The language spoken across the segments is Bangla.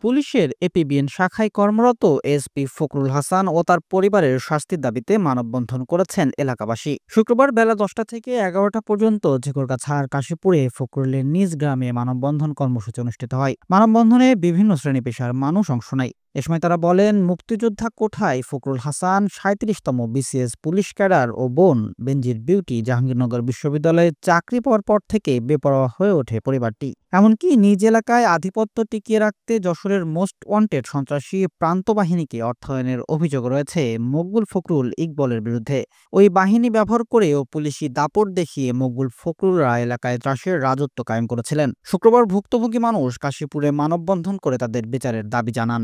পুলিশের এপিবিএন শাখায় কর্মরত এসপি ফখরুল হাসান ও তার পরিবারের শাস্তির দাবিতে মানববন্ধন করেছেন এলাকাবাসী। শুক্রবার বেলা 10টা থেকে 11টা পর্যন্ত ঝিকরগাছার কাশীপুরে ফখরুলের নিজ গ্রামে মানববন্ধন কর্মসূচি অনুষ্ঠিত হয়। মানববন্ধনে বিভিন্ন শ্রেণী পেশার মানুষ অংশ নেয়। এ সময় তারা বলেন, মুক্তিযোদ্ধা কোঠায় ফখরুল হাসান 37তম বিসিএস পুলিশ ক্যাডার ও বোন বেনজির বিউটি জাহাঙ্গীরনগর বিশ্ববিদ্যালয়ে চাকরি পাওয়ার পর থেকে বেপরোয়া হয়ে ওঠে পরিবারটি। এমনকি নিজ এলাকায় আধিপত্য টিকিয়ে রাখতে যশোরের মোস্ট ওয়ান্টেড সন্ত্রাসী প্রান্ত বাহিনীকে অর্থায়নের অভিযোগ রয়েছে মকবুল ফখরুল ইকবলের বিরুদ্ধে। ওই বাহিনী ব্যবহার করেও পুলিশি দাপট দেখিয়ে মকবুল ফখরুলরা এলাকায় ত্রাসের রাজত্ব কায়েম করেছিলেন। শুক্রবার ভুক্তভোগী মানুষ কাশীপুরে মানববন্ধন করে তাদের বিচারের দাবি জানান।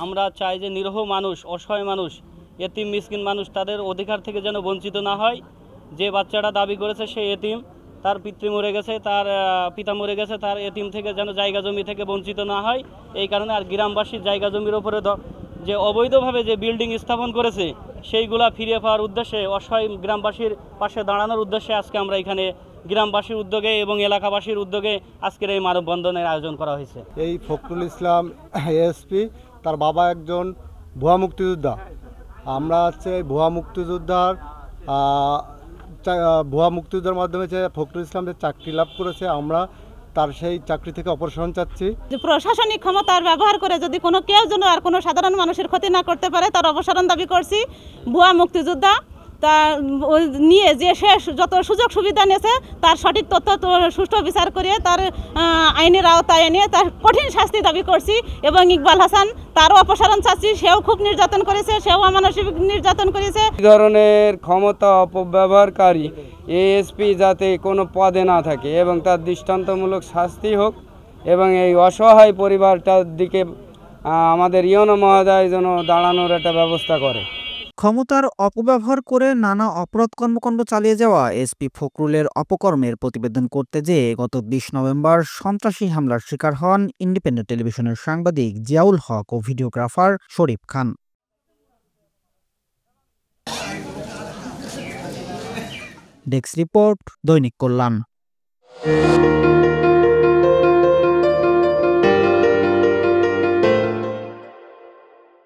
আমরা চাই যে নিরীহ মানুষ, অসহায় মানুষ, এতিম মিসকিন মানুষ তাদের অধিকার থেকে যেন বঞ্চিত না হয়। যে বাচ্চাটা দাবি করেছে সেই এতিম, তার পিতৃ মরে গেছে, তার পিতা মরে গেছে, তার এতিম থেকে যেন জায়গা জমি থেকে বঞ্চিত না হয়। এই কারণে আর গ্রামবাসীর জায়গা জমির ওপরে যে অবৈধভাবে যে বিল্ডিং স্থাপন করেছে সেইগুলা ফিরিয়ে পাওয়ার উদ্দেশ্যে, অসহায় গ্রামবাসীর পাশে দাঁড়ানোর উদ্দেশ্যে আজকে আমরা এখানে গ্রামবাসীর উদ্যোগে এবং এলাকাবাসীর উদ্যোগে আজকের এই মানববন্ধনের আয়োজন করা হয়েছে। এই ফখরুল ইসলাম এএসপি, তার বাবা একজন ভুয়া মুক্তিযোদ্ধা। আমরা হচ্ছে ভুয়া মুক্তিযোদ্ধার মাধ্যমে যে ফখরুল ইসলাম যে চাকরি লাভ করেছে, আমরা তার সেই চাকরি থেকে অপসারণ চাচ্ছি। প্রশাসনিক ক্ষমতার ব্যবহার করে যদি কেউ যেন আর কোনো সাধারণ মানুষের ক্ষতি না করতে পারে তার অপসারণ দাবি করছি। ভুয়া মুক্তিযোদ্ধা তা নিয়ে যে সে যত সুযোগ সুবিধা নিয়েছে তার সঠিক তথ্য সুষ্ঠু বিচার করে তার আইনের আওতায় এনে তার কঠিন শাস্তি দাবি করছি। এবং ইকবাল হাসান, তারও অপসারণ চাচ্ছি। সেও খুব নির্যাতন করেছে, সেও অমানসিক নির্যাতন করেছে। এই ধরনের ক্ষমতা অপব্যবহারকারী এএসপি যাতে কোনো পদে না থাকে এবং তার দৃষ্টান্তমূলক শাস্তি হোক, এবং এই অসহায় পরিবারটার দিকে আমাদের ইউনো মহোদয় যেন দাঁড়ানোর একটা ব্যবস্থা করে। ক্ষমতার অপব্যবহার করে নানা অপরাধ কর্মকাণ্ড চালিয়ে যাওয়া এসপি ফখরুলের অপকর্মের প্রতিবেদন করতে যেয়ে গত 20 নভেম্বর সন্ত্রাসী হামলার শিকার হন ইন্ডিপেন্ডেন্ট টেলিভিশনের সাংবাদিক জিয়াউল হক ও ভিডিওগ্রাফার শরীফ খান। ডেস্ক রিপোর্ট, দৈনিক কল্যাণ।